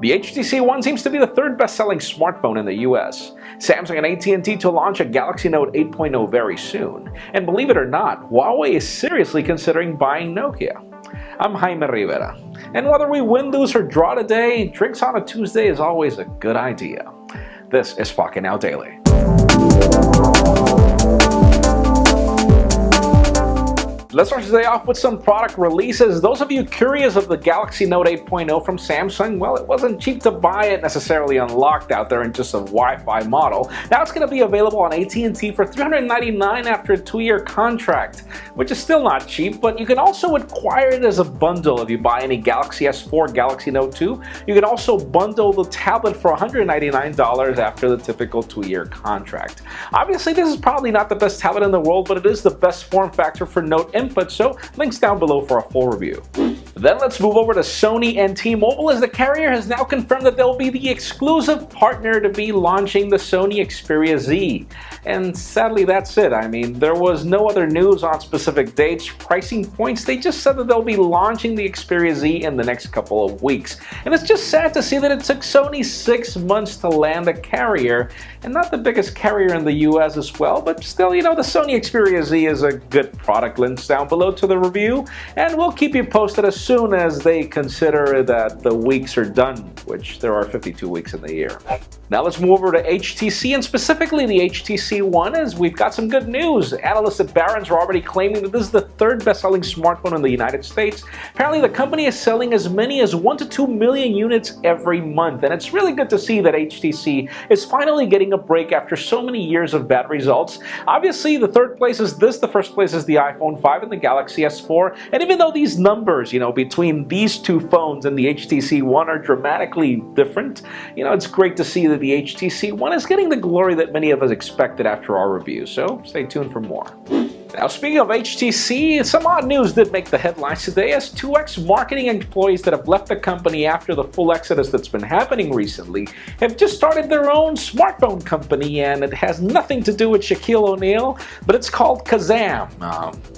The HTC One seems to be the third best-selling smartphone in the US. Samsung and AT&T to launch a Galaxy Note 8.0 very soon. And believe it or not, Huawei is seriously considering buying Nokia. I'm Jaime Rivera. And whether we win, lose, or draw today, drinks on a Tuesday is always a good idea. This is Pocketnow Daily. Let's start today off with some product releases. Those of you curious of the Galaxy Note 8.0 from Samsung, well, it wasn't cheap to buy it necessarily unlocked out there in just a Wi-Fi model. Now it's going to be available on AT&T for $399 after a 2-year contract, which is still not cheap, but you can also acquire it as a bundle if you buy any Galaxy S4, Galaxy Note 2. You can also bundle the tablet for $199 after the typical 2-year contract. Obviously, this is probably not the best tablet in the world, but it is the best form factor for Note input, so links down below for a full review. Then let's move over to Sony and T-Mobile, as the carrier has now confirmed that they'll be the exclusive partner to be launching the Sony Xperia Z. And sadly, that's it. I mean, there was no other news on specific dates, pricing points. They just said that they'll be launching the Xperia Z in the next couple of weeks. And it's just sad to see that it took Sony 6 months to land a carrier, and not the biggest carrier in the US as well, but still, you know, the Sony Xperia Z is a good product. Links down below to the review, and we'll keep you posted as soon as they consider that the weeks are done, which there are 52 weeks in the year. Now let's move over to HTC, and specifically the HTC One, as we've got some good news. Analysts at Barron's are already claiming that this is the third best-selling smartphone in the United States. Apparently the company is selling as many as 1 to 2 million units every month, and it's really good to see that HTC is finally getting a break after so many years of bad results. Obviously the third place is this, the first place is the iPhone 5 and the Galaxy S4, and even though these numbers, you know, between these two phones and the HTC One are dramatically different, you know, it's great to see that the HTC One is getting the glory that many of us expected after our review, so stay tuned for more. Now, speaking of HTC, some odd news did make the headlines today, as 2 ex-marketing employees that have left the company after the full exodus that's been happening recently have just started their own smartphone company, and it has nothing to do with Shaquille O'Neal, but it's called Kazam.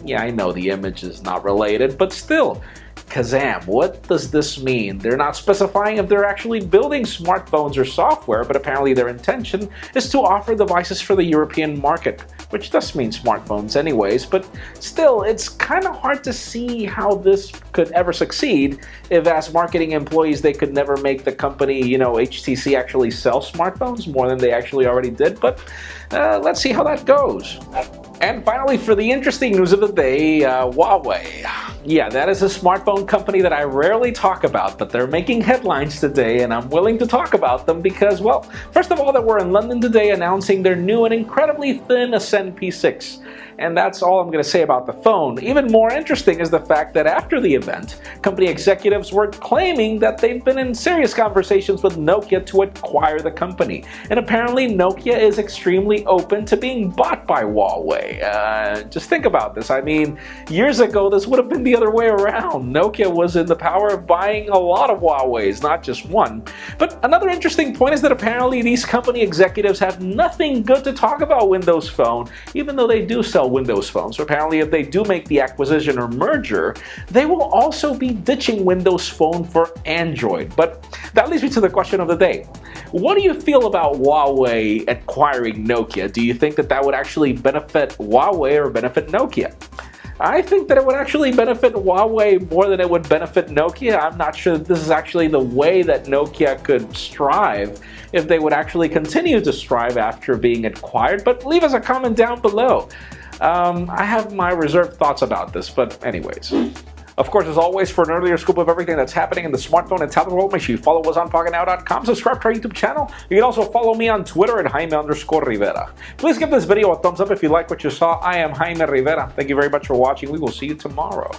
Yeah, I know the image is not related, but still. Kazam, what does this mean? They're not specifying if they're actually building smartphones or software, but apparently their intention is to offer devices for the European market, which does mean smartphones anyways, but still, it's kind of hard to see how this could ever succeed if as marketing employees they could never make the company, you know, HTC actually sell smartphones more than they actually already did, but let's see how that goes. And finally, for the interesting news of the day, Huawei. Yeah, that is a smartphone company that I rarely talk about, but they're making headlines today, and I'm willing to talk about them because, well, first of all, they were in London today announcing their new and incredibly thin Ascend P6. And that's all I'm going to say about the phone. Even more interesting is the fact that after the event, company executives were claiming that they've been in serious conversations with Nokia to acquire the company. And apparently Nokia is extremely open to being bought by Huawei. Just think about this. I mean, years ago this would have been the other way around. Nokia was in the power of buying a lot of Huawei's, not just one. But another interesting point is that apparently these company executives have nothing good to talk about Windows Phone, even though they do sell Windows phones. So apparently if they do make the acquisition or merger, they will also be ditching Windows Phone for Android. But that leads me to the question of the day. What do you feel about Huawei acquiring Nokia? Do you think that that would actually benefit Huawei or benefit Nokia? I think that it would actually benefit Huawei more than it would benefit Nokia. I'm not sure that this is actually the way that Nokia could strive if they would actually continue to strive after being acquired, but leave us a comment down below. I have my reserved thoughts about this, but anyways. Of course, as always, for an earlier scoop of everything that's happening in the smartphone and tablet world, make sure you follow us on Pocketnow.com, subscribe to our YouTube channel. You can also follow me on Twitter at Jaime_Rivera. Please give this video a thumbs up if you like what you saw. I am Jaime Rivera. Thank you very much for watching. We will see you tomorrow.